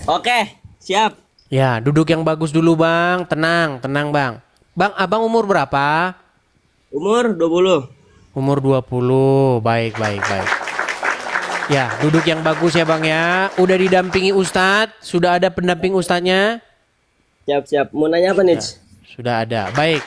Oke, siap. Ya, duduk yang bagus dulu bang. Tenang, tenang bang. Bang, abang umur berapa? Umur 20. Umur 20. Baik, baik, baik. Ya, duduk yang bagus ya bang ya. Udah didampingi ustadz? Sudah ada pendamping ustadznya? Siap, siap. Mau nanya apa nih? Sudah ada. Baik.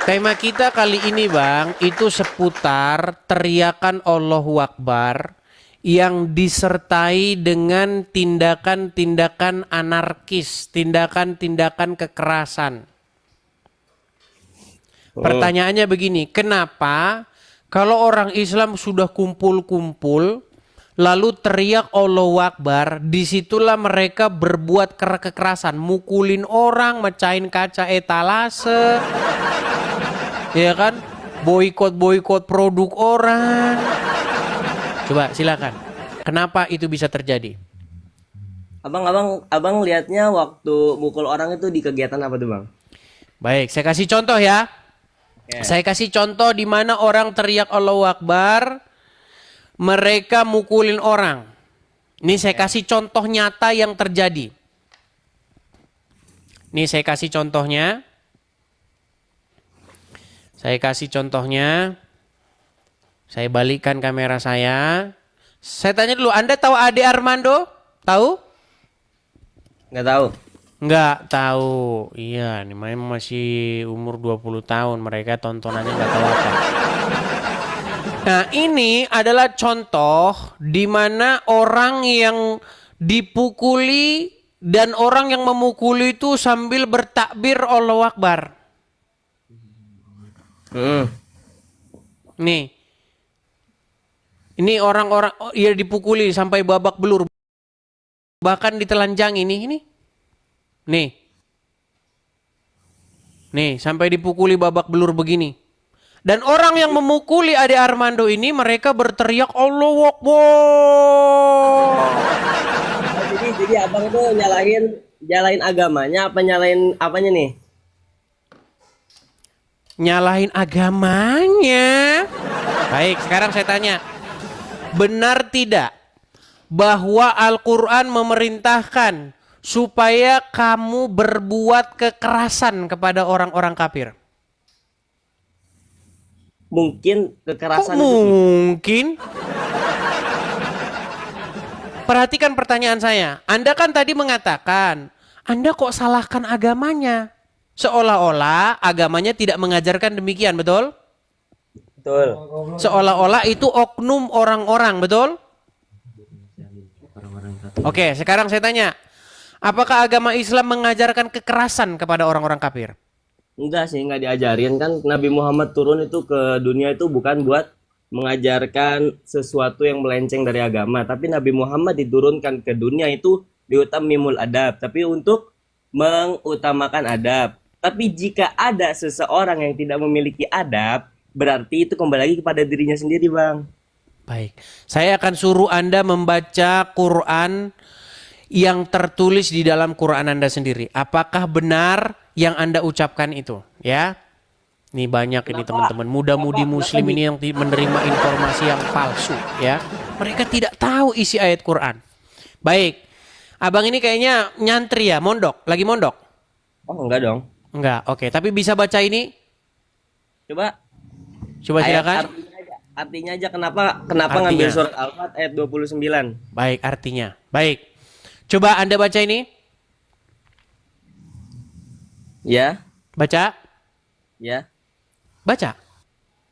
Tema kita kali ini bang, itu seputar teriakan Allahu Akbar yang disertai dengan tindakan-tindakan anarkis, tindakan-tindakan kekerasan. Pertanyaannya begini, kenapa kalau orang Islam sudah kumpul-kumpul, lalu teriak Allahu Akbar, disitulah mereka berbuat kekerasan, mukulin orang, mecahin kaca etalase, ya kan, boikot produk orang. Coba silakan, kenapa itu bisa terjadi? Abang lihatnya waktu mukul orang itu di kegiatan apa tuh, Bang? Baik, saya kasih contoh ya. Oke. Saya kasih contoh di mana orang teriak Allahu Akbar, mereka mukulin orang. Ini saya kasih contoh nyata yang terjadi. Ini saya kasih contohnya. Saya kasih contohnya. Saya balikkan kamera saya. Saya tanya dulu, Anda tahu Ade Armando? Tahu? Nggak tahu. Nggak tahu. Iya, ini memang masih umur 20 tahun. Mereka tontonannya nggak tahu apa. Nah, ini adalah contoh di mana orang yang dipukuli dan orang yang memukuli itu sambil bertakbir Allahu Akbar. Nih. Ini orang-orang ya dipukuli sampai babak belur. Bahkan ditelanjang ini. Nih. Nih, sampai dipukuli babak belur begini. Dan orang yang memukuli Ade Armando ini mereka berteriak Allahu Akbar. Jadi abang tuh nyalahin agamanya apa nyalahin apanya nih? Nyalahin agamanya. Baik, sekarang saya tanya. Benar tidak bahwa Al-Quran memerintahkan supaya kamu berbuat kekerasan kepada orang-orang kafir? Mungkin Kok kekerasan itu mungkin? Perhatikan pertanyaan saya. Anda kan tadi mengatakan, Anda kok salahkan agamanya? Seolah-olah agamanya tidak mengajarkan demikian, betul? betul. Seolah-olah itu oknum orang-orang, betul? Oke, sekarang saya tanya. Apakah agama Islam mengajarkan kekerasan kepada orang-orang kafir? Enggak sih, nggak diajarin kan. Nabi Muhammad turun itu ke dunia itu bukan buat mengajarkan sesuatu yang melenceng dari agama, tapi Nabi Muhammad diturunkan ke dunia itu diutamimul adab, tapi untuk mengutamakan adab. Tapi jika ada seseorang yang tidak memiliki adab, berarti itu kembali lagi kepada dirinya sendiri, Bang. Baik, saya akan suruh Anda membaca Quran yang tertulis di dalam Quran Anda sendiri. Apakah benar yang Anda ucapkan itu? Ya, ini banyak ini teman-teman muda-mudi muslim ini yang menerima informasi yang palsu. Ya, mereka tidak tahu isi ayat Quran. Baik, abang ini kayaknya nyantri ya, mondok, lagi mondok. Oh, enggak dong. Enggak, oke. Tapi bisa baca ini? Coba Coba silakan. artinya aja kenapa Artinya. ngambil surat Al-Fat ayat 29. Baik, artinya. Baik. Coba Anda baca ini. Ya, Baca. ya. Baca.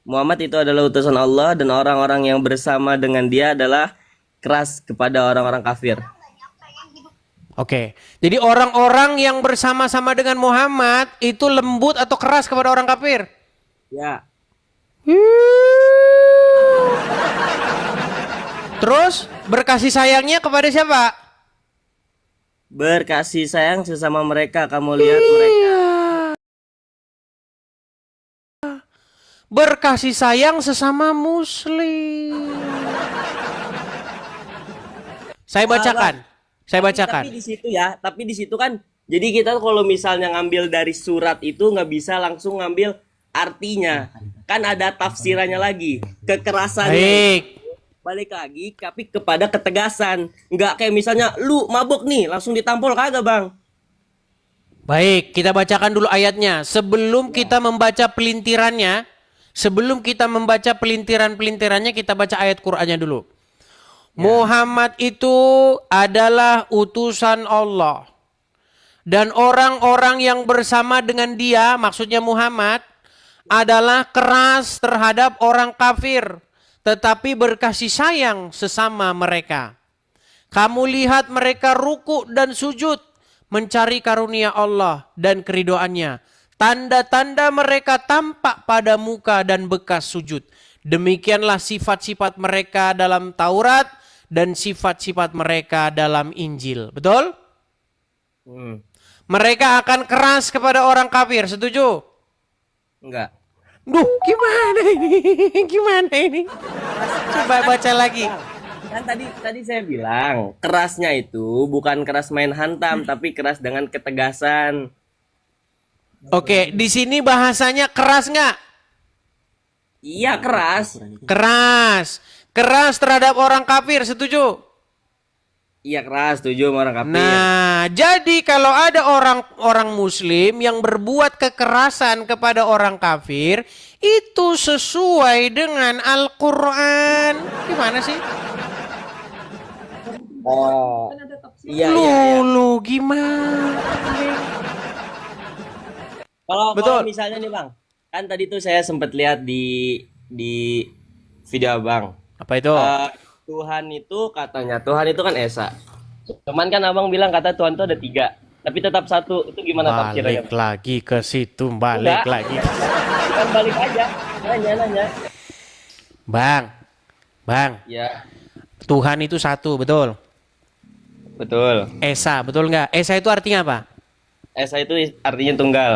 Muhammad itu adalah utusan Allah dan orang-orang yang bersama dengan dia adalah keras kepada orang-orang kafir. Oke. Jadi orang-orang yang bersama-sama dengan Muhammad itu lembut atau keras kepada orang kafir? Ya, Terus berkasih sayangnya kepada siapa? berkasih sayang sesama mereka. Kamu lihat mereka. Berkasih sayang sesama muslim. Saya bacakan. Saya bacakan. Tapi di situ kan, jadi kita kalau misalnya ngambil dari surat itu nggak bisa langsung ngambil artinya. Kan ada tafsirannya lagi. Kekerasannya. Baik. balik lagi tapi kepada ketegasan. Nggak kayak misalnya lu mabuk nih langsung ditampol, kagak bang. Baik, kita bacakan dulu ayatnya. Sebelum kita membaca pelintiran-pelintirannya, kita baca ayat Qur'annya dulu. Muhammad itu adalah utusan Allah. Dan orang-orang yang bersama dengan dia, maksudnya Muhammad, adalah keras terhadap orang kafir, tetapi berkasih sayang sesama mereka. Kamu lihat mereka ruku dan sujud, mencari karunia Allah dan keridoannya. Tanda-tanda mereka tampak pada muka dan bekas sujud. Demikianlah sifat-sifat mereka dalam Taurat dan sifat-sifat mereka dalam Injil. Betul? Mereka akan keras kepada orang kafir. Setuju? Enggak. Duh, gimana ini? Gimana ini? Coba baca lagi. Kan tadi saya bilang kerasnya itu bukan keras main hantam tapi keras dengan ketegasan. Oke, di sini bahasanya keras nggak? Iya keras. Keras. Keras terhadap orang kafir, setuju? Iya keras, setuju sama orang kafir. Nah, jadi kalau ada orang muslim yang berbuat kekerasan kepada orang kafir, itu sesuai dengan Al-Quran. Gimana sih? Oh. Iya. Lu gimana? Kalau misalnya nih bang, kan tadi tuh saya sempat lihat di video abang. Apa itu? Tuhan itu katanya Tuhan itu kan esa. Cuman kan abang bilang kata Tuhan itu ada 3, tapi tetap satu. Itu gimana tafsirnya? Balik lagi ke situ, balik lagi. Bukan balik aja, nanya. Bang. Ya. Tuhan itu satu, betul? Betul. Esa, betul nggak? Esa itu artinya apa? Esa itu artinya tunggal.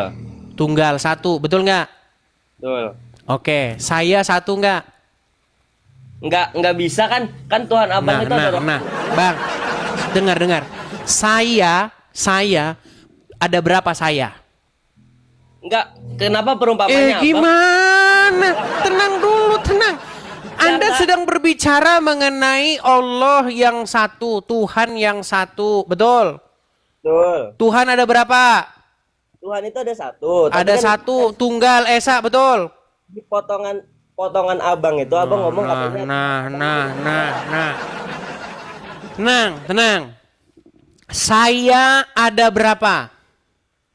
Tunggal satu, betul nggak? Betul. Oke, saya satu nggak? Nggak bisa kan Tuhan abang itu ada Bang, dengar. Saya ada berapa saya? Enggak, kenapa perumpamannya Gimana? Tenang dulu, tenang. Anda sedang berbicara mengenai Allah yang satu, Tuhan yang satu, betul? Betul. Tuhan ada berapa? Tuhan itu ada satu. Ada kan satu, tunggal esa, betul? Di potongan abang itu abang ngomong katanya. Tenang. Saya ada berapa?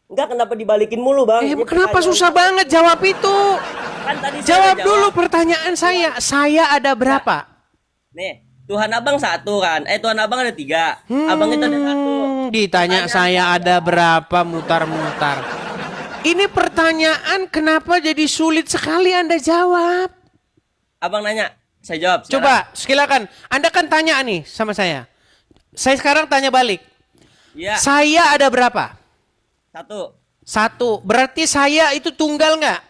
Enggak, kenapa dibalikin mulu bang? Kenapa susah banget jawab itu? Kan tadi Jawab dulu pertanyaan saya. Saya ada berapa? Nih, Tuhan abang satu kan? Tuhan abang ada 3. Abang itu ada 1. Ditanya saya ada berapa, mutar-mutar. Ini pertanyaan kenapa jadi sulit sekali Anda jawab? Abang nanya, saya jawab. Coba, silakan. Anda kan tanya nih sama saya. Saya sekarang tanya balik. Iya. Saya ada berapa? 1. Berarti saya itu tunggal nggak?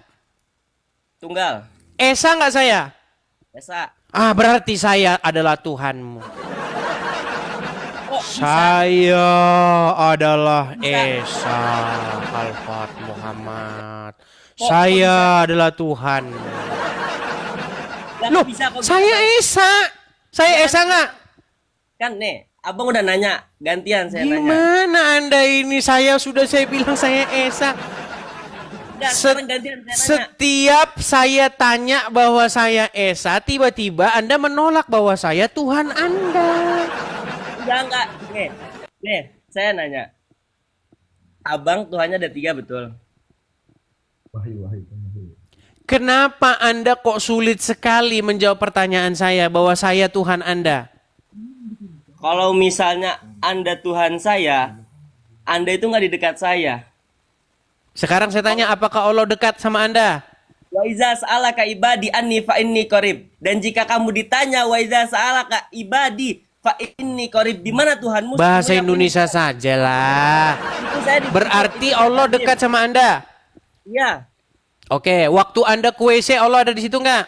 Tunggal. Esa nggak saya? Esa. Berarti saya adalah Tuhanmu. Saya adalah Esa Alfat Muhammad. Saya adalah Tuhan. Loh, saya Esa. Saya Esa nggak? Kan nih, abang udah nanya. Gantian saya nanya. Gimana Anda ini? Saya bilang saya Esa. Gantian saya nanya. Setiap saya tanya bahwa saya Esa, tiba-tiba Anda menolak bahwa saya Tuhan Anda. Enggak. Nih, saya nanya. Abang Tuhannya ada 3, betul? Wahyu. Kenapa Anda kok sulit sekali menjawab pertanyaan saya bahwa saya Tuhan Anda? Kalau misalnya Anda Tuhan saya, Anda itu nggak di dekat saya. Sekarang saya tanya, apakah Allah dekat sama Anda? Wa iza sa'alaka ibadi anni fa inni qarib. Dan jika kamu ditanya wa iza sa'alaka ibadi fa inni qarib, di mana Tuhanmu? Bahasa Indonesia saja lah. Berarti Allah dekat sama Anda? Iya. Oke, waktu Anda ke WC Allah ada di situ nggak?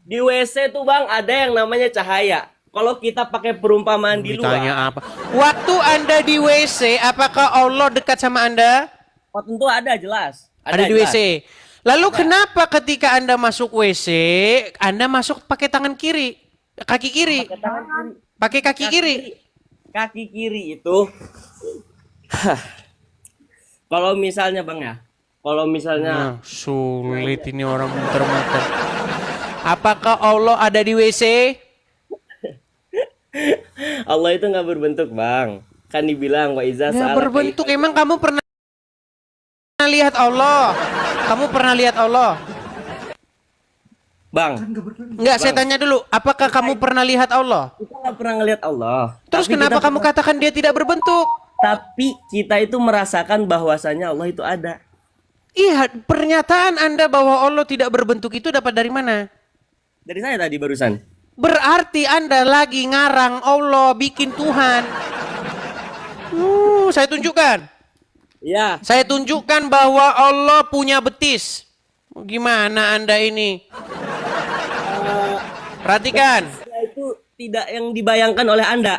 Di WC tuh bang ada yang namanya cahaya. Kalau kita pakai perumpamaan di luar. Ditanya apa? Waktu Anda di WC, apakah Allah dekat sama Anda? Oh tentu ada, jelas. Ada di WC. Lalu kenapa ketika Anda masuk WC, Anda masuk pakai tangan kiri? Kaki kiri. Pakai tangan kiri. Pakai kaki kiri. Kaki kiri itu kalau misalnya Bang ya, kalau misalnya Nah, sulit ini orang muter-muter. Apakah Allah ada di WC? Allah itu nggak berbentuk Bang. Kan dibilang wa iza Nggak sa'alaka berbentuk. Emang kamu pernah lihat Allah? Kamu pernah lihat Allah? Bang, Enggak, saya tanya dulu. Apakah kamu pernah lihat Allah? kita nggak pernah ngelihat Allah. Terus Tapi kenapa kita kamu katakan dia tidak berbentuk? Tapi kita itu merasakan bahwasanya Allah itu ada. Iya, pernyataan Anda bahwa Allah tidak berbentuk itu dapat dari mana? Dari saya tadi barusan. Berarti Anda lagi ngarang Allah bikin Tuhan. Saya tunjukkan. Ya, Saya tunjukkan bahwa Allah punya betis. Gimana Anda ini? Perhatikan. itu tidak yang dibayangkan oleh Anda.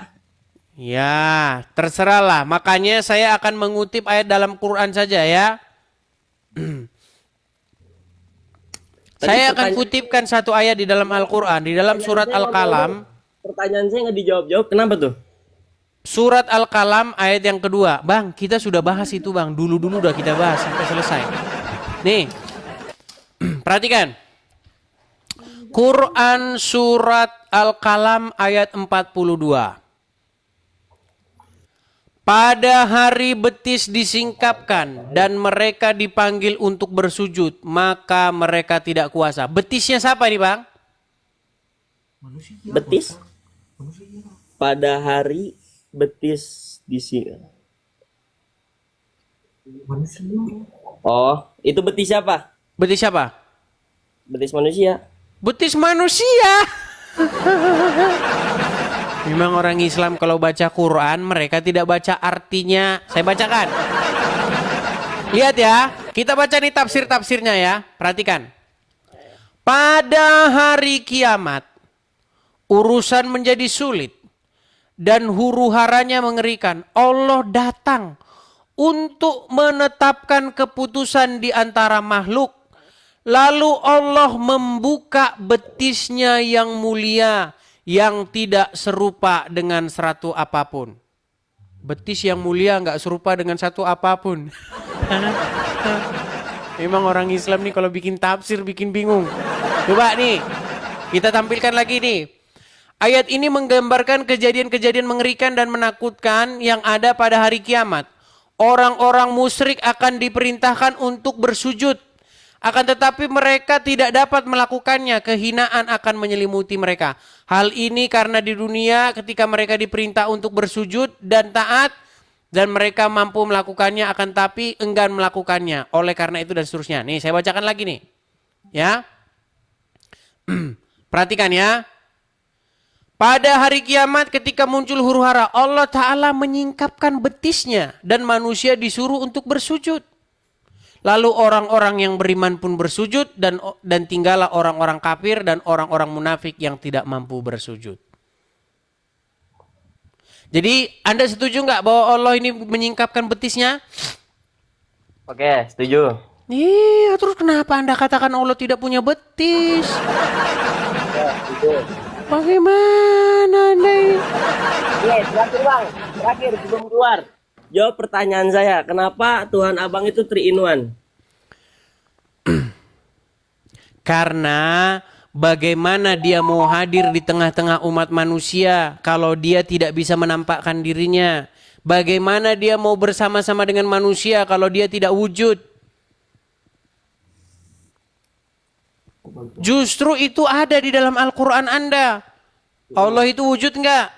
Ya, terserahlah. Makanya saya akan mengutip ayat dalam Quran saja ya. Saya akan kutipkan satu ayat di dalam Al-Quran. Di dalam surat Al-Qalam. Pertanyaan saya nggak dijawab-jawab. Kenapa tuh? Surat Al-Qalam ayat yang kedua. Bang, kita sudah bahas itu bang. Dulu-dulu udah kita bahas sampai selesai. Nih, perhatikan. Quran surat Al-Qalam ayat 42. Pada hari betis disingkapkan dan mereka dipanggil untuk bersujud, maka mereka tidak kuasa. Betisnya siapa nih bang? Betis? Pada hari betis di sini. Oh, itu betis siapa? Betis siapa? Betis manusia. Betis manusia. Memang orang Islam kalau baca Quran mereka tidak baca artinya. Saya bacakan. Lihat ya, kita baca nih tafsir-tafsirnya ya. Perhatikan. Pada hari kiamat urusan menjadi sulit dan huru-haranya mengerikan. Allah datang untuk menetapkan keputusan di antara makhluk. Lalu Allah membuka betisnya yang mulia, yang tidak serupa dengan seratu apapun. Betis yang mulia nggak serupa dengan satu apapun. Memang orang Islam nih kalau bikin tafsir bikin bingung. Coba nih, kita tampilkan lagi nih. Ayat ini menggambarkan kejadian-kejadian mengerikan dan menakutkan yang ada pada hari kiamat. Orang-orang musyrik akan diperintahkan untuk bersujud. Akan tetapi mereka tidak dapat melakukannya, kehinaan akan menyelimuti mereka. Hal ini karena di dunia ketika mereka diperintah untuk bersujud dan taat dan mereka mampu melakukannya akan tapi enggan melakukannya. Oleh karena itu dan seterusnya. Nih saya bacakan lagi nih. Ya. Perhatikan ya. Pada hari kiamat ketika muncul huru-hara, Allah Ta'ala menyingkapkan betisnya dan manusia disuruh untuk bersujud. Lalu orang-orang yang beriman pun bersujud dan tinggallah orang-orang kafir dan orang-orang munafik yang tidak mampu bersujud. Jadi Anda setuju nggak bahwa Allah ini menyingkapkan betisnya? Oke, setuju. Iya, terus kenapa Anda katakan Allah tidak punya betis? Bagaimana Anda ini? Terakhir Bang, terakhir sebelum keluar. Jawab pertanyaan saya, kenapa Tuhan Abang itu 3 in 1? Karena bagaimana dia mau hadir di tengah-tengah umat manusia kalau dia tidak bisa menampakkan dirinya? Bagaimana dia mau bersama-sama dengan manusia kalau dia tidak wujud? Justru itu ada di dalam Al-Quran Anda. Allah itu wujud enggak?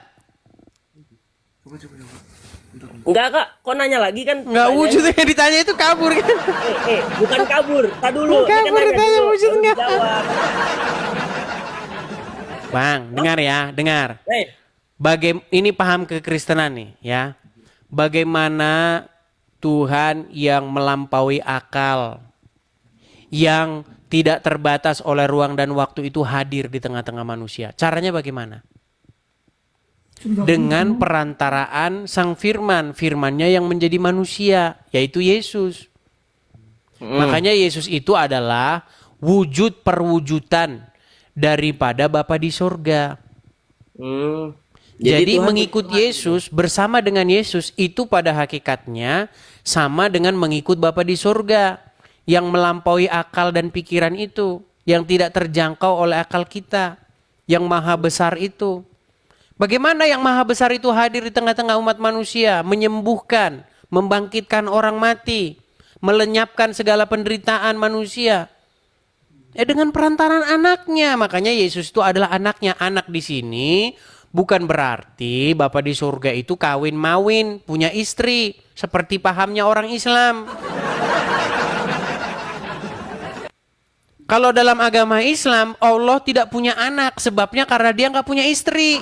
Enggak Kak, kok nanya lagi kan? Enggak wujud, yang ditanya itu kabur kan? Bukan kabur, tak dulu. Bukan kabur, ditanya wujud enggak? Jawab. Bang, dengar ya, dengar. Ini paham kekristenan nih ya. Bagaimana Tuhan yang melampaui akal, yang tidak terbatas oleh ruang dan waktu itu hadir di tengah-tengah manusia. Caranya bagaimana? Dengan perantaraan Sang Firman, firmannya yang menjadi manusia, yaitu Yesus. Makanya Yesus itu adalah wujud perwujudan daripada Bapa di sorga. Hmm. Jadi Tuhan mengikut Yesus bersama dengan Yesus itu pada hakikatnya sama dengan mengikut Bapa di surga yang melampaui akal dan pikiran itu, yang tidak terjangkau oleh akal kita, yang maha besar itu. Bagaimana yang maha besar itu hadir di tengah-tengah umat manusia, menyembuhkan, membangkitkan orang mati, melenyapkan segala penderitaan manusia. Dengan perantaran anaknya, makanya Yesus itu adalah anaknya. Anak di sini bukan berarti Bapa di surga itu kawin mawin, punya istri, seperti pahamnya orang Islam. Kalau dalam agama Islam, Allah tidak punya anak, sebabnya karena dia nggak punya istri.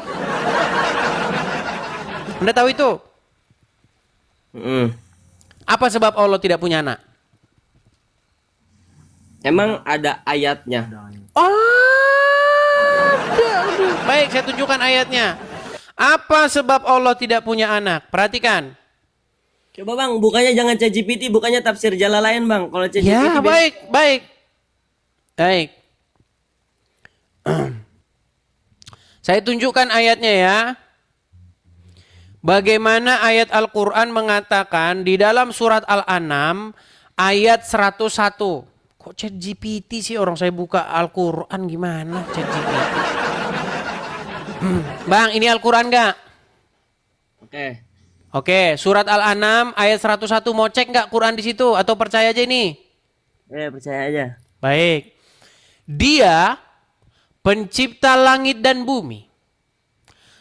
Anda tahu itu? Hmm. Apa sebab Allah tidak punya anak? Emang ada ayatnya? Baik, saya tunjukkan ayatnya. Apa sebab Allah tidak punya anak? Perhatikan. Coba bang, bukannya jangan ChatGPT, bukannya tafsir Jalalain bang. Kalau ChatGPT Ya, baik. Saya tunjukkan ayatnya ya. Bagaimana ayat Al-Quran mengatakan di dalam surat Al-An'am ayat 101. Kok ChatGPT sih, orang saya buka Al-Quran gimana ChatGPT? Bang, ini Al-Quran nggak? Oke, surat Al-An'am ayat 101, mau cek nggak Quran di situ atau percaya aja ini? Percaya aja. Baik. Dia pencipta langit dan bumi.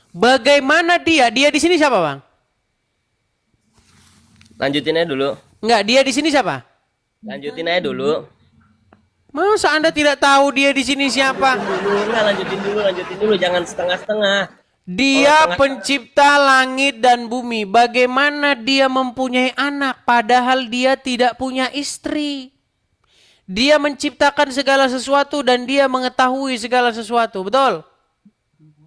Bagaimana dia? Dia di sini siapa, Bang? Lanjutin aja dulu. Enggak, dia di sini siapa? Lanjutin aja dulu. Masa Anda tidak tahu dia di sini siapa? Lanjutin dulu, jangan setengah-setengah. Dia pencipta langit dan bumi. Bagaimana dia mempunyai anak padahal dia tidak punya istri? Dia menciptakan segala sesuatu dan dia mengetahui segala sesuatu. Betul?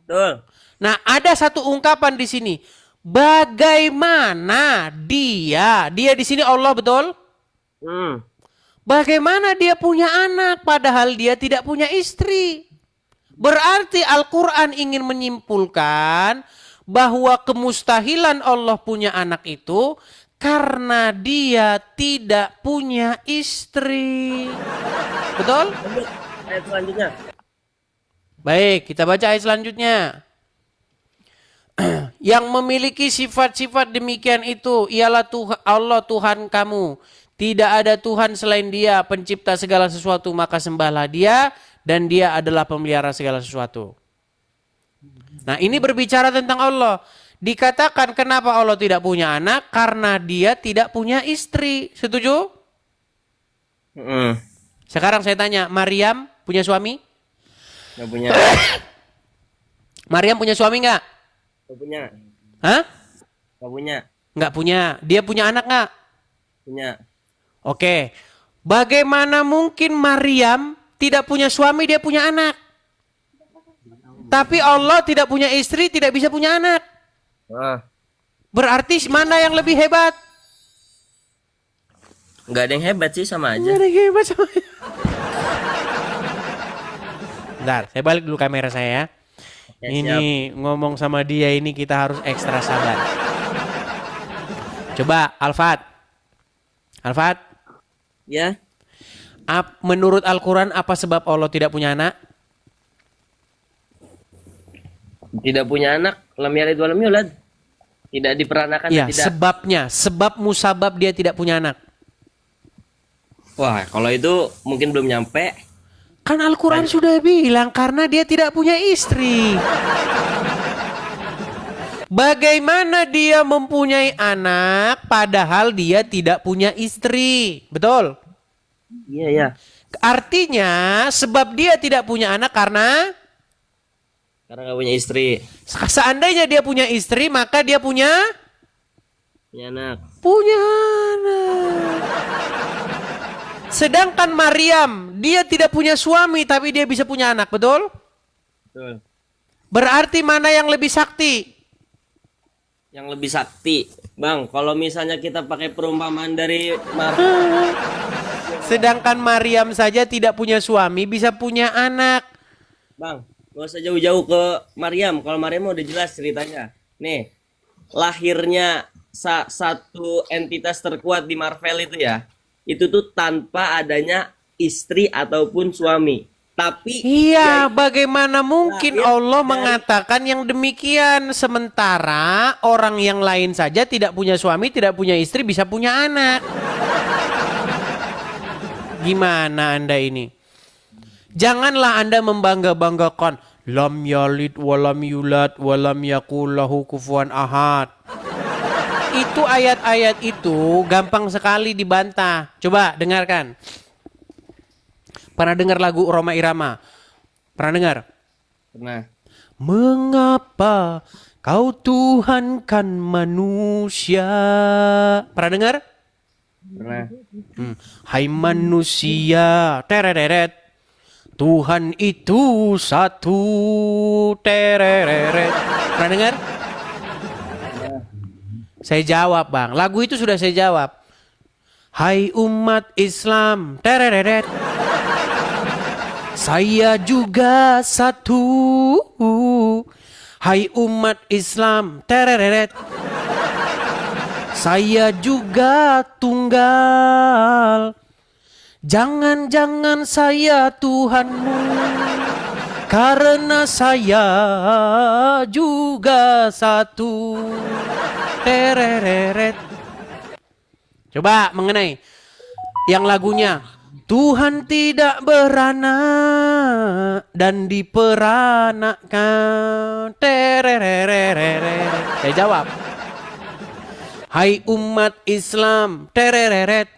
Betul. Nah, ada satu ungkapan di sini. Bagaimana dia di sini Allah, betul? Bagaimana dia punya anak padahal dia tidak punya istri? Berarti Al-Quran ingin menyimpulkan bahwa kemustahilan Allah punya anak itu karena dia tidak punya istri. Betul? Ayat selanjutnya. Baik, kita baca ayat selanjutnya. Yang memiliki sifat-sifat demikian itu ialah Allah Tuhan kamu. Tidak ada Tuhan selain Dia, pencipta segala sesuatu, maka sembahlah Dia dan Dia adalah pemelihara segala sesuatu. Nah, ini berbicara tentang Allah. Dikatakan kenapa Allah tidak punya anak? Karena Dia tidak punya istri. Setuju? Sekarang saya tanya, Maryam punya suami? Nggak punya. Maryam punya suami nggak? Nggak punya. Hah? Nggak punya. Nggak punya. Dia punya anak nggak? Punya. Oke. Bagaimana mungkin Maryam tidak punya suami, dia punya anak? Tapi Allah tidak punya istri, tidak bisa punya anak. Berarti mana yang lebih hebat? Nggak ada yang hebat sih, sama aja. Nggak ada yang hebat sama. Bentar, saya balik dulu kamera saya ya. Ini ngomong sama dia ini kita harus ekstra sabar. Coba Alfat. Ya. Menurut Al-Quran apa sebab Allah tidak punya anak? Tidak punya anak, lam yalid walam yulad. Tidak diperanakan. Ya, tidak. sebabnya, sebab musabab dia tidak punya anak. Wah, kalau itu mungkin belum nyampe. Kan Al-Quran sudah bilang karena dia tidak punya istri. Bagaimana dia mempunyai anak padahal dia tidak punya istri? Betul? Iya. Artinya sebab dia tidak punya anak karena Nggak punya istri. Seandainya dia punya istri maka dia punya anak. Punya anak. Sedangkan Maryam dia tidak punya suami tapi dia bisa punya anak, betul? Betul. Berarti mana yang lebih sakti? Yang lebih sakti, Bang. Kalau misalnya kita pakai perumpamaan dari Sedangkan Maryam saja tidak punya suami bisa punya anak. Bang, Gak usah jauh-jauh ke Maryam. Kalau Maryam udah jelas ceritanya. Nih, lahirnya satu entitas terkuat di Marvel itu ya. Itu tuh tanpa adanya istri ataupun suami. Tapi Iya, bagaimana mungkin lahir Allah dari- mengatakan yang demikian sementara orang yang lain saja tidak punya suami, tidak punya istri, bisa punya anak. Gimana Anda ini? Janganlah Anda membangga-banggakan lam yalid walam yulad walam yakul lahu kufuwan ahad. Itu ayat-ayat itu gampang sekali dibantah. Coba dengarkan. Pernah dengar lagu Roma Irama? Pernah dengar? Nah, Mengapa kau Tuhankan manusia? Pernah dengar? pernah. Hai manusia, tereret. Tuhan itu satu, tereret. Pernah dengar? Saya jawab bang, lagu itu sudah saya jawab. Hai umat Islam, tereret. Saya juga satu. Hai umat Islam, tereret. Saya juga tunggal. Jangan-jangan saya Tuhanmu, karena saya juga satu. Tereret. Coba mengenai yang lagunya Tuhan tidak beranak dan diperanakkan. Tereret. Saya jawab. Hai umat Islam, tereret.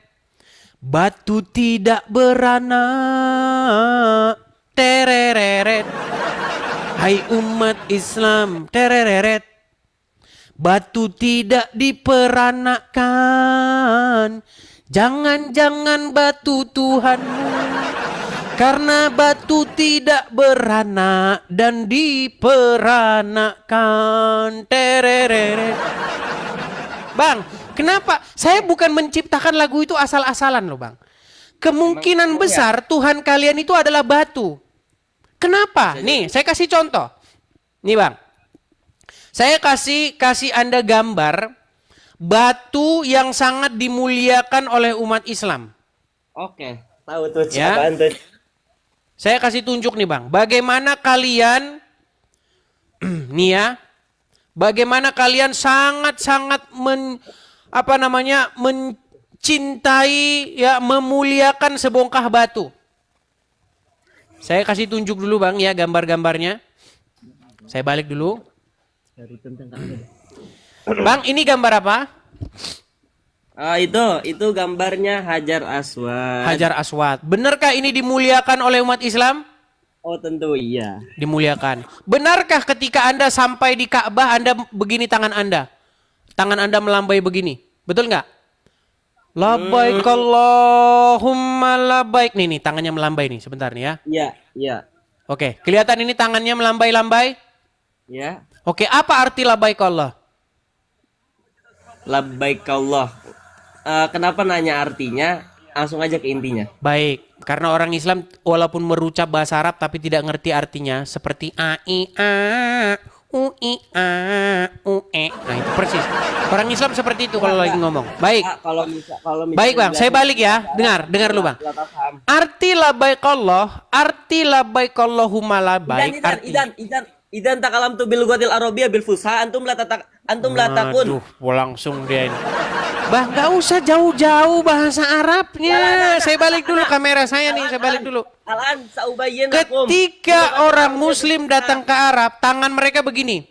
Batu tidak beranak, tereret. Hai umat Islam, tereret. Batu tidak diperanakkan. Jangan-jangan batu Tuhanmu, karena batu tidak beranak dan diperanakkan. Tereret. Bang, kenapa? Saya bukan menciptakan lagu itu asal-asalan loh bang. Kemungkinan besar Tuhan kalian itu adalah batu. Kenapa? Nih, saya kasih contoh. Nih bang, saya kasih Anda gambar batu yang sangat dimuliakan oleh umat Islam. Oke, tahu tuh Ya. apaan tuh. Saya kasih tunjuk nih bang, bagaimana kalian, nih ya, bagaimana kalian sangat-sangat mencintai, ya, memuliakan sebongkah batu. Saya kasih tunjuk dulu bang ya gambar-gambarnya. Saya balik dulu. Bang, ini gambar apa? Itu gambarnya Hajar Aswad. Hajar Aswad. Benarkah ini dimuliakan oleh umat Islam? Oh tentu iya. Dimuliakan. Benarkah ketika Anda sampai di Ka'bah Anda begini tangan Anda? Tangan Anda melambai begini. Betul nggak? Labbaik Allahumma labbaik. Nih tangannya melambai nih sebentar nih ya. Iya, iya. Oke, kelihatan ini tangannya melambai-lambai? Ya. Oke, apa arti labbaik Allah? Labbaik Allah. Kenapa nanya artinya? Langsung aja ke intinya. Baik, karena orang Islam walaupun merucap bahasa Arab tapi tidak ngerti artinya seperti a i a u i a u e. Nah, itu persis. Orang Islam seperti itu kalau lagi ngomong. Baik. Kalau misalnya Baik, Bang. Saya balik ya. Dengar dulu, Bang. Arti labbaik Allah, arti labbaik Allahumma labbaik. Idan takalam tu bil lugatil arabiyah bil fusha antum la takun. Aduh, langsung dia ini. Bah, nggak usah jauh-jauh bahasa Arabnya. Saya balik dulu kamera saya nih, saya balik dulu. Alan saubayyin Ketika orang Muslim datang ke Arab, tangan mereka begini.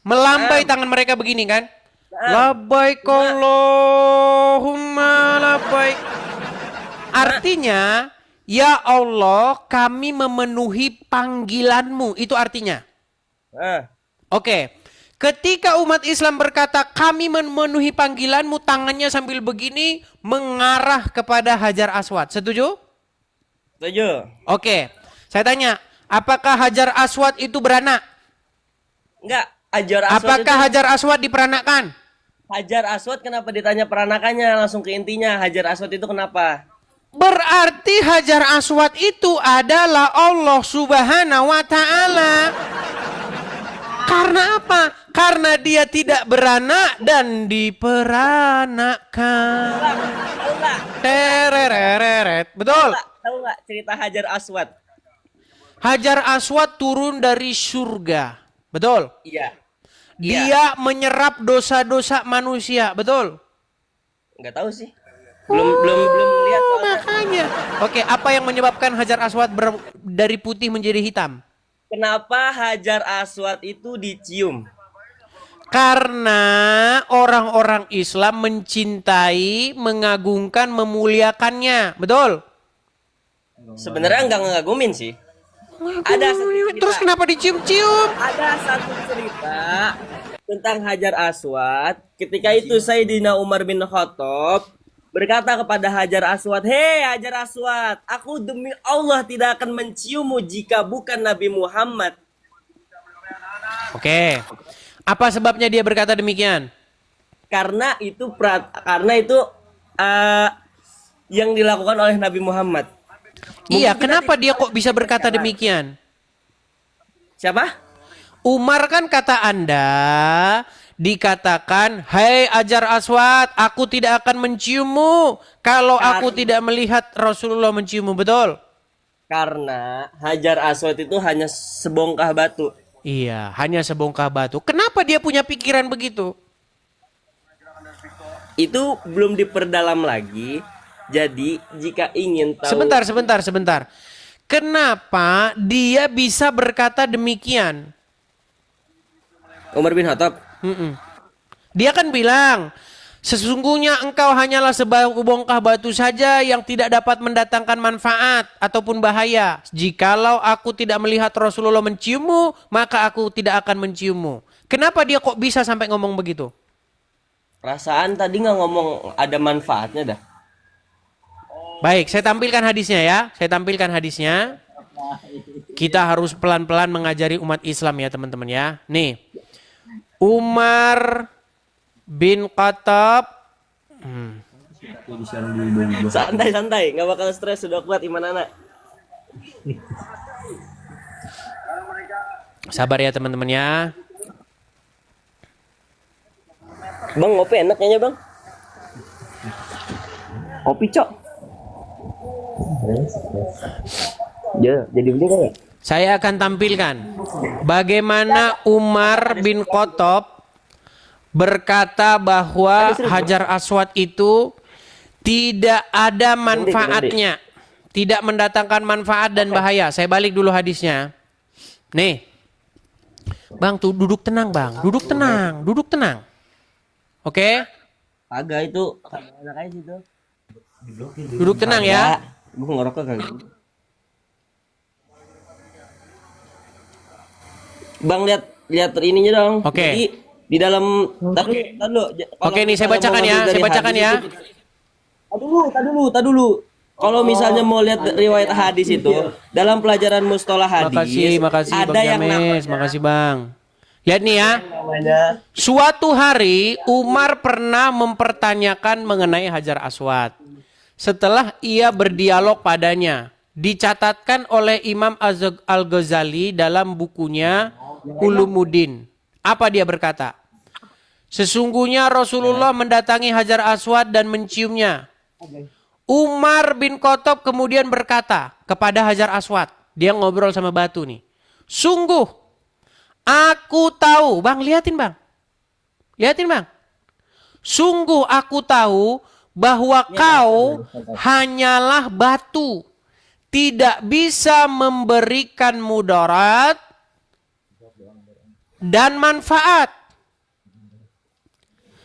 Melambai tangan mereka begini kan? Labbaik Allahumma labbaik. Artinya, ya Allah, kami memenuhi panggilanmu. Itu artinya. Oke. Ketika umat Islam berkata kami memenuhi panggilanmu, tangannya sambil begini mengarah kepada Hajar Aswad. Setuju? Setuju. Oke. Saya tanya, apakah Hajar Aswad itu beranak? Enggak, Hajar Aswad. Apakah Hajar Aswad diperanakkan? Hajar Aswad kenapa ditanya peranakannya? Langsung ke intinya. Hajar Aswad itu kenapa? Berarti Hajar Aswad itu adalah Allah Subhanahu wa Ta'ala. Karena apa? Karena dia tidak beranak dan diperanakkan. Tahu nggak? Terereret. Betul. Tahu nggak cerita Hajar Aswad? Hajar Aswad turun dari surga. Betul. Iya. Dia menyerap dosa-dosa manusia. Betul. Nggak tahu sih. Belum lihat soalnya. Makanya. Oke, apa yang menyebabkan Hajar Aswad dari putih menjadi hitam? Kenapa Hajar Aswad itu dicium? Karena orang-orang Islam mencintai, mengagungkan, memuliakannya. Betul? Sebenarnya nggak ngagumin sih. Ada satu cerita. Terus kenapa dicium-cium? Ada satu cerita tentang Hajar Aswad. Ketika itu Sayyidina Umar bin Khattab berkata kepada Hajar Aswad, "Hei Hajar Aswad, aku demi Allah tidak akan menciummu jika bukan Nabi Muhammad." Oke. Apa sebabnya dia berkata demikian? Karena itu yang dilakukan oleh Nabi Muhammad. Iya, kenapa dia kok bisa berkata demikian? Siapa? Umar kan kata Anda dikatakan, "Hai Hajar Aswad, aku tidak akan menciummu kalau aku tidak melihat Rasulullah menciummu." Betul? Karena Hajar Aswad itu hanya sebongkah batu. Iya, hanya sebongkah batu. Kenapa dia punya pikiran begitu? Itu belum diperdalam lagi. Jadi jika ingin tahu Sebentar. Kenapa dia bisa berkata demikian? Umar bin Khattab, Dia kan bilang, sesungguhnya engkau hanyalah sebongkah batu saja yang tidak dapat mendatangkan manfaat ataupun bahaya. Jikalau aku tidak melihat Rasulullah menciummu, maka aku tidak akan menciummu. Kenapa dia kok bisa sampai ngomong begitu? perasaan tadi nggak ngomong ada manfaatnya dah. Baik, saya tampilkan hadisnya ya. Saya tampilkan hadisnya. Kita harus pelan-pelan mengajari umat Islam ya teman-teman ya. Nih, Umar bin Khattab. Santai, nggak bakal stres, sudah kuat iman anak. Sabar ya teman-teman ya. Bang, ngopi enak kayaknya bang. Kopi cok. Ya, jadi begini kan ya? Saya akan tampilkan bagaimana Umar bin Khattab berkata bahwa Hajar Aswad itu tidak ada manfaatnya, tidak mendatangkan manfaat dan bahaya. Saya balik dulu hadisnya. Nih, Bang, tuh duduk tenang, Bang, duduk tenang. Oke, Agak itu enak aja situ. duduk tenang ya. Gue ngerokok kagak. Bang, lihat ininya dong. Oke. Jadi di dalam tadi dulu. Oke, nih saya bacakan ya, Tadi dulu. Kalau misalnya mau lihat riwayat hadis itu dalam pelajaran mustalah hadis, Makasih ada Bang yang James, makasih Bang. Lihat nih ya. namanya Suatu hari Umar pernah mempertanyakan mengenai Hajar Aswad. Setelah ia berdialog padanya, dicatatkan oleh Imam Al-Ghazali dalam bukunya Ulumuddin. Apa dia berkata? Sesungguhnya Rasulullah mendatangi Hajar Aswad dan menciumnya. Umar bin Khattab kemudian berkata kepada Hajar Aswad. Dia ngobrol sama batu nih. Sungguh, aku tahu. Bang, liatin bang. Sungguh aku tahu bahwa kau hanyalah batu. Tidak bisa memberikan mudarat dan manfaat.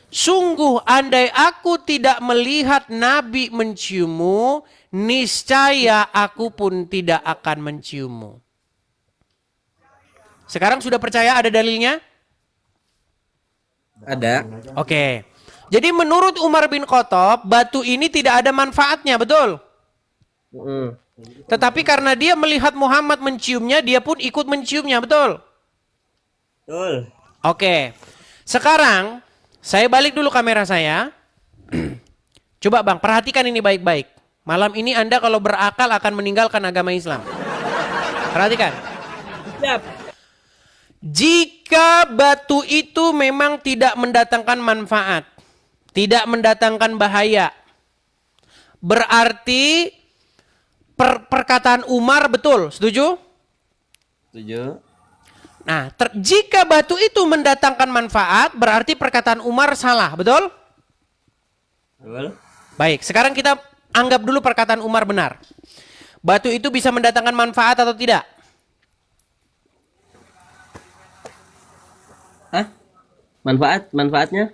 Sungguh andai aku tidak melihat Nabi menciummu, niscaya aku pun tidak akan menciummu. Sekarang sudah percaya ada dalilnya? ada. Oke. Jadi menurut Umar bin Khattab, batu ini tidak ada manfaatnya, betul? Tetapi karena dia melihat Muhammad menciumnya, dia pun ikut menciumnya, betul? Betul. Oke. Sekarang saya balik dulu kamera saya. Coba Bang, perhatikan ini baik-baik. Malam ini Anda kalau berakal akan meninggalkan agama Islam. Perhatikan. Siap. Jika batu itu memang tidak mendatangkan manfaat, tidak mendatangkan bahaya, berarti perkataan Umar betul, setuju? Setuju. Nah, jika batu itu mendatangkan manfaat, berarti perkataan Umar salah, betul? Betul. Baik, sekarang kita anggap dulu perkataan Umar benar. Batu itu bisa mendatangkan manfaat atau tidak? Hah? Manfaatnya?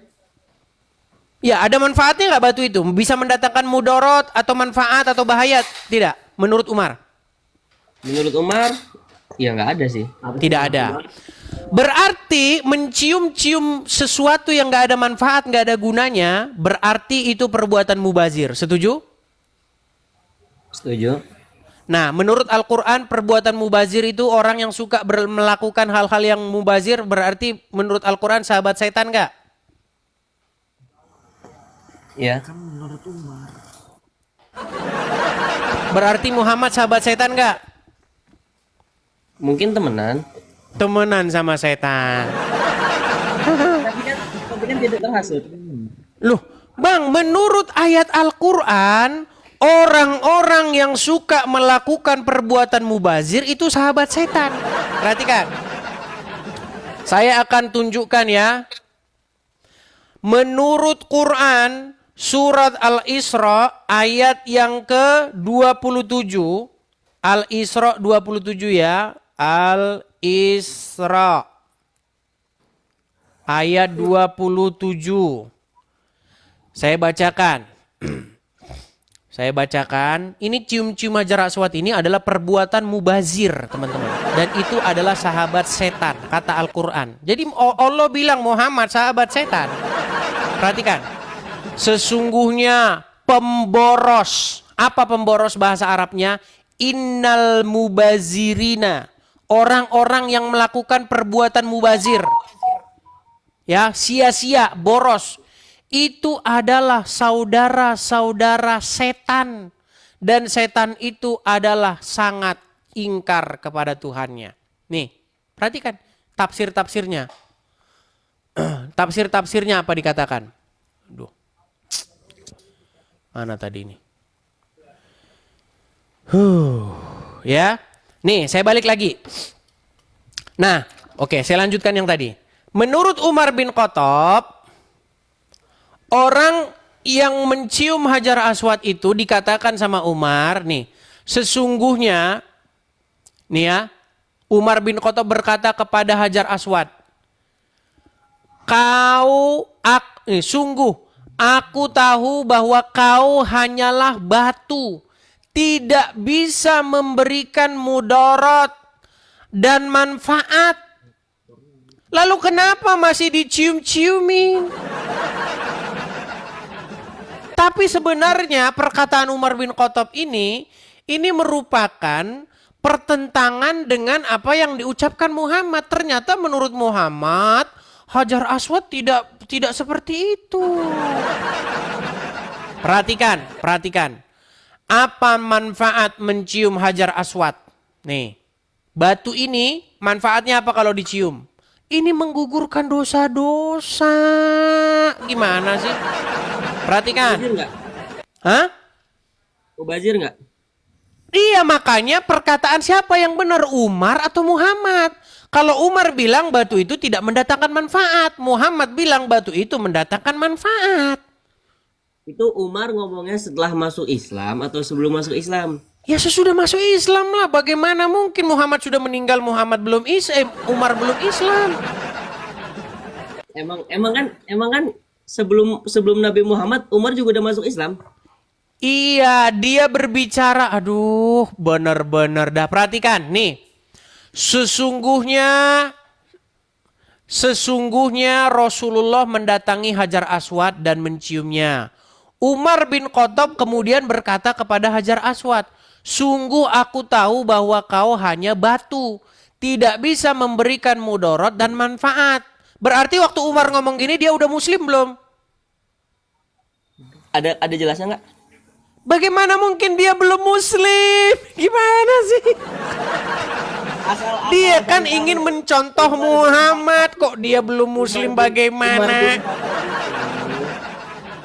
Ya, ada manfaatnya nggak batu itu? Bisa mendatangkan mudorot atau manfaat atau bahaya? Tidak, menurut Umar. Menurut Umar, ya nggak ada sih. Tidak ada. Berarti mencium-cium sesuatu yang nggak ada manfaat, nggak ada gunanya, berarti itu perbuatan mubazir. Setuju? Setuju. Nah, menurut Al-Quran, perbuatan mubazir itu orang yang suka melakukan hal-hal yang mubazir, berarti menurut Al-Quran sahabat setan nggak? Ya. Berarti Muhammad sahabat setan nggak? Mungkin temenan. Temenan sama setan. Tapi kan tidak terhasut. Loh, Bang, menurut ayat Al-Quran, orang-orang yang suka melakukan perbuatan mubazir itu sahabat setan. Perhatikan. Saya akan tunjukkan ya. Menurut Quran, surat Al-Isra ayat yang ke-27. Al-Isra 27 ya. Al-Isra ayat 27. Saya bacakan. Saya bacakan. Ini cium-cium hajar aswad ini adalah perbuatan mubazir, teman-teman. Dan itu adalah sahabat setan, kata Al-Quran. Jadi Allah bilang Muhammad sahabat setan. Perhatikan. Sesungguhnya pemboros. Apa pemboros bahasa Arabnya? Innal mubazirina. Orang-orang yang melakukan perbuatan mubazir. Ya, sia-sia, boros. Itu adalah saudara-saudara setan. Dan setan itu adalah sangat ingkar kepada Tuhannya. Nih, perhatikan tafsir-tafsirnya. Tafsir-tafsirnya apa dikatakan? Aduh. Mana tadi ini? Ya. Nih, saya balik lagi. Nah, oke, saya lanjutkan yang tadi. Menurut Umar bin Khattab, orang yang mencium hajar aswad itu dikatakan sama Umar, nih, sesungguhnya, nih ya, Umar bin Khattab berkata kepada hajar aswad, sungguh, aku tahu bahwa kau hanyalah batu, tidak bisa memberikan mudarat dan manfaat. Lalu kenapa masih dicium-ciumin? Tapi sebenarnya perkataan Umar bin Khattab ini merupakan pertentangan dengan apa yang diucapkan Muhammad. Ternyata menurut Muhammad, hajar aswad tidak seperti itu. Perhatikan. Apa manfaat mencium hajar aswad? Nih, batu ini manfaatnya apa kalau dicium? Ini menggugurkan dosa-dosa. Gimana sih? Perhatikan. Mubazir nggak? Hah? Mubazir nggak? Iya, makanya perkataan siapa yang benar, Umar atau Muhammad? Kalau Umar bilang batu itu tidak mendatangkan manfaat, Muhammad bilang batu itu mendatangkan manfaat. Itu Umar ngomongnya setelah masuk Islam atau sebelum masuk Islam? Ya sesudah masuk Islam lah. Bagaimana mungkin Muhammad sudah meninggal, Umar belum Islam. Emang kan sebelum Nabi Muhammad Umar juga udah masuk Islam. Iya, dia berbicara, aduh, benar-benar dah. Perhatikan, nih. Sesungguhnya Rasulullah mendatangi Hajar Aswad dan menciumnya. Umar bin Khattab kemudian berkata kepada Hajar Aswad, sungguh aku tahu bahwa kau hanya batu, tidak bisa memberikan mudarat dan manfaat. Berarti waktu Umar ngomong gini dia udah muslim belum? Ada jelasnya nggak? Bagaimana mungkin dia belum muslim? Gimana sih? Dia kan ingin mencontoh Muhammad, kok dia belum muslim bagaimana?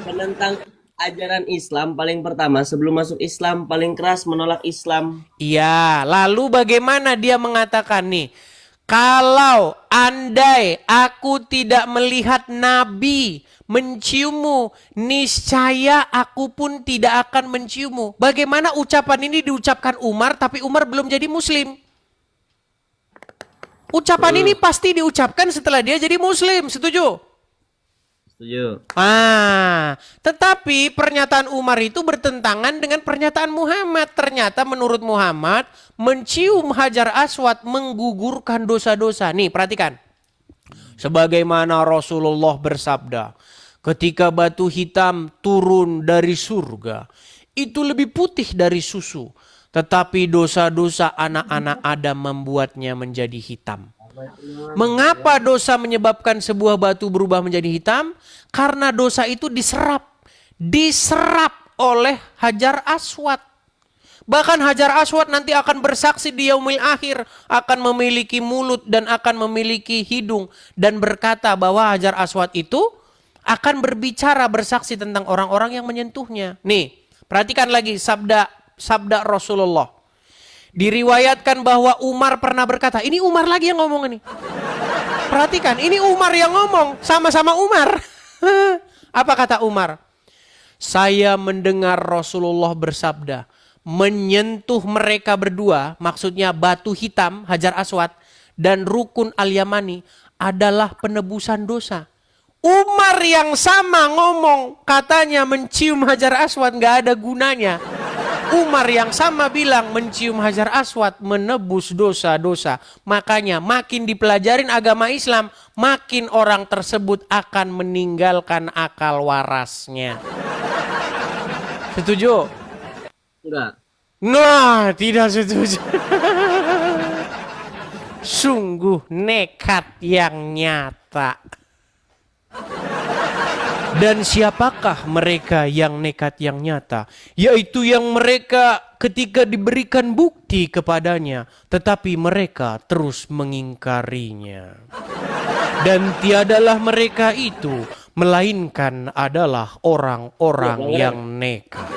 Penentang ajaran Islam paling pertama sebelum masuk Islam paling keras menolak Islam. Iya, lalu bagaimana dia mengatakan nih? Kalau andai aku tidak melihat Nabi menciummu, niscaya aku pun tidak akan menciummu. Bagaimana ucapan ini diucapkan Umar, tapi Umar belum jadi muslim? Ucapan ini pasti diucapkan setelah dia jadi muslim, setuju? Setuju. Tetapi pernyataan Umar itu bertentangan dengan pernyataan Muhammad. Ternyata menurut Muhammad, mencium Hajar Aswad menggugurkan dosa-dosa. Nih, perhatikan. Sebagaimana Rasulullah bersabda, ketika batu hitam turun dari surga, itu lebih putih dari susu. Tetapi dosa-dosa anak-anak Adam membuatnya menjadi hitam. Mengapa dosa menyebabkan sebuah batu berubah menjadi hitam? Karena dosa itu diserap oleh Hajar Aswad. Bahkan Hajar Aswad nanti akan bersaksi di yaumil akhir, akan memiliki mulut dan akan memiliki hidung, dan berkata bahwa Hajar Aswad itu akan berbicara, bersaksi tentang orang-orang yang menyentuhnya. Nih, perhatikan lagi sabda Rasulullah. Diriwayatkan bahwa Umar pernah berkata, ini Umar lagi yang ngomong ini. Perhatikan, ini Umar yang ngomong, sama-sama Umar. Apa kata Umar? Saya mendengar Rasulullah bersabda, menyentuh mereka berdua, maksudnya batu hitam, Hajar Aswad, dan rukun Al-Yamani adalah penebusan dosa. Umar yang sama ngomong, katanya mencium Hajar Aswad gak ada gunanya. Umar yang sama bilang mencium Hajar Aswad menebus dosa-dosa. Makanya makin dipelajarin agama Islam, makin orang tersebut akan meninggalkan akal warasnya. Setuju? Enggak. Nah, tidak setuju. Sungguh nekat yang nyata. Dan siapakah mereka yang nekat yang nyata? Yaitu yang mereka ketika diberikan bukti kepadanya, tetapi mereka terus mengingkarinya. Dan tiadalah mereka itu, melainkan adalah orang-orang yang nekat.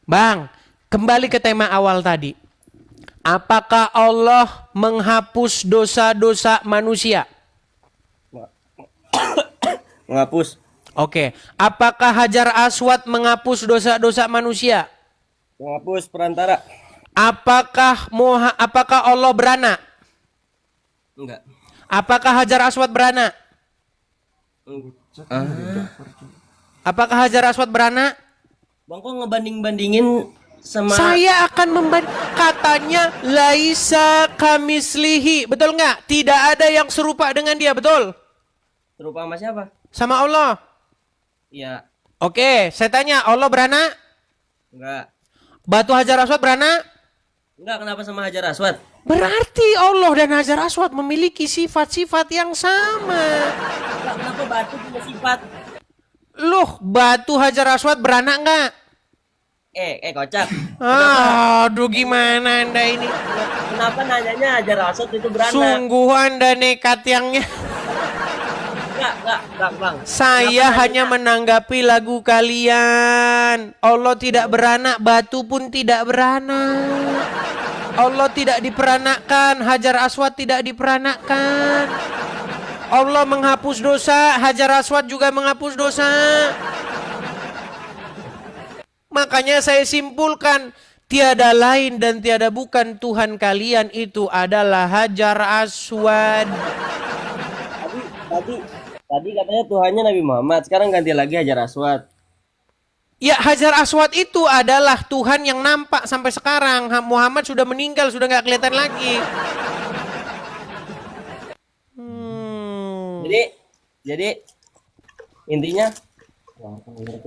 Bang, kembali ke tema awal tadi. Apakah Allah menghapus dosa-dosa manusia? Menghapus. Oke. Apakah Hajar Aswad menghapus dosa-dosa manusia? Menghapus perantara. Apakah Allah beranak? Enggak. Apakah Hajar Aswad beranak? Apakah Hajar Aswad beranak? Bang kok ngebanding-bandingin sama Saya akan katanya laisa kamislihi. Betul nggak? Tidak ada yang serupa dengan dia, betul? serupa sama siapa? Sama Allah. Iya. Oke, saya tanya, Allah beranak? Enggak. Batu Hajar Aswad beranak? Enggak, kenapa sama Hajar Aswad? Berarti Allah dan Hajar Aswad memiliki sifat-sifat yang sama. Enggak, kenapa batu punya sifat? Loh, batu Hajar Aswad beranak nggak? Kocak. Aduh, gimana Anda ini? Kenapa nanyanya Hajar Aswad itu beranak? Sungguh Anda nekat yangnya. Enggak, Bang. Saya hanya menanggapi lagu kalian. Allah tidak beranak, batu pun tidak beranak. Allah tidak diperanakkan, Hajar Aswad tidak diperanakkan. Allah menghapus dosa, Hajar Aswad juga menghapus dosa. Makanya saya simpulkan, tiada lain dan tiada bukan Tuhan kalian itu adalah Hajar Aswad. Tadi katanya Tuhannya Nabi Muhammad, sekarang ganti lagi Hajar Aswad. Ya, Hajar Aswad itu adalah Tuhan yang nampak sampai sekarang. Muhammad sudah meninggal, sudah nggak kelihatan lagi. Jadi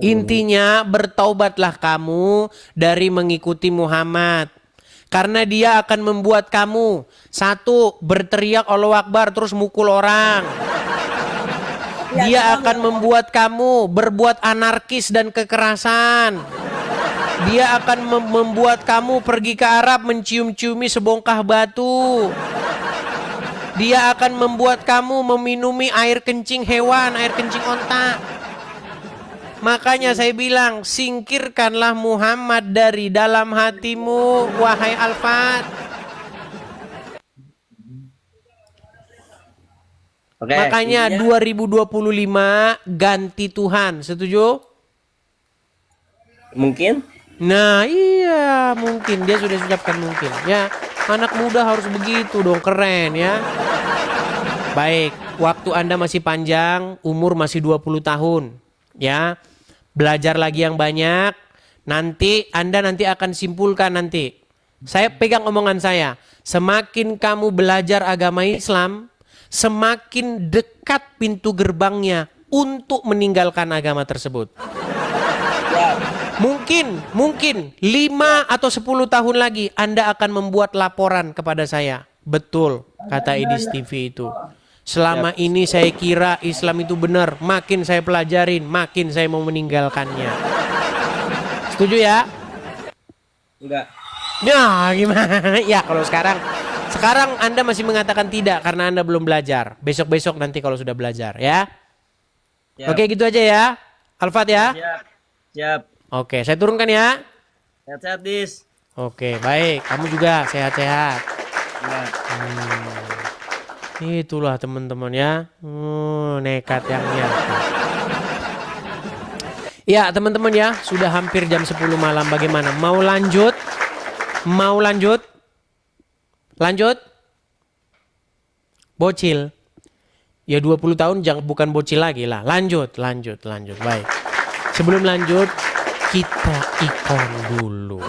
Intinya bertaubatlah kamu dari mengikuti Muhammad. Karena dia akan membuat kamu, satu, berteriak Allahu Akbar terus mukul orang. Dia akan membuat kamu berbuat anarkis dan kekerasan. Dia akan membuat kamu pergi ke Arab mencium-ciumi sebongkah batu. Dia akan membuat kamu meminumi air kencing hewan, air kencing onta. Makanya saya bilang, singkirkanlah Muhammad dari dalam hatimu, wahai Alfat. Oke, Makanya intinya 2025 ganti Tuhan, setuju? mungkin Nah iya mungkin, dia sudah ucapkan mungkin. Ya anak muda harus begitu dong, keren ya. Baik, waktu Anda masih panjang, umur masih 20 tahun. Ya, belajar lagi yang banyak. Nanti Anda akan simpulkan nanti. Saya pegang omongan saya. Semakin kamu belajar agama Islam, semakin dekat pintu gerbangnya untuk meninggalkan agama tersebut. Mungkin 5 atau 10 tahun lagi Anda akan membuat laporan kepada saya. Betul, kata Edis TV itu. Selama ini saya kira Islam itu benar. Makin saya pelajarin, makin saya mau meninggalkannya. Setuju ya? enggak. Ya gimana? Ya kalau sekarang Anda masih mengatakan tidak karena Anda belum belajar. Besok-besok nanti kalau sudah belajar ya. Siap. Oke gitu aja ya. Alfat ya. Siap. Siap. Oke, saya turunkan ya. Sehat-sehat, Dis. Oke, baik. Kamu juga sehat-sehat. Ya. Itulah teman-teman ya. Nekat yang nyata. Ya teman-teman ya, sudah hampir jam 10 malam. Bagaimana? Mau lanjut? Mau lanjut? Lanjut? Bocil. Ya 20 tahun bukan bocil lagi lah. Lanjut. Baik. Sebelum lanjut, kita iklan dulu.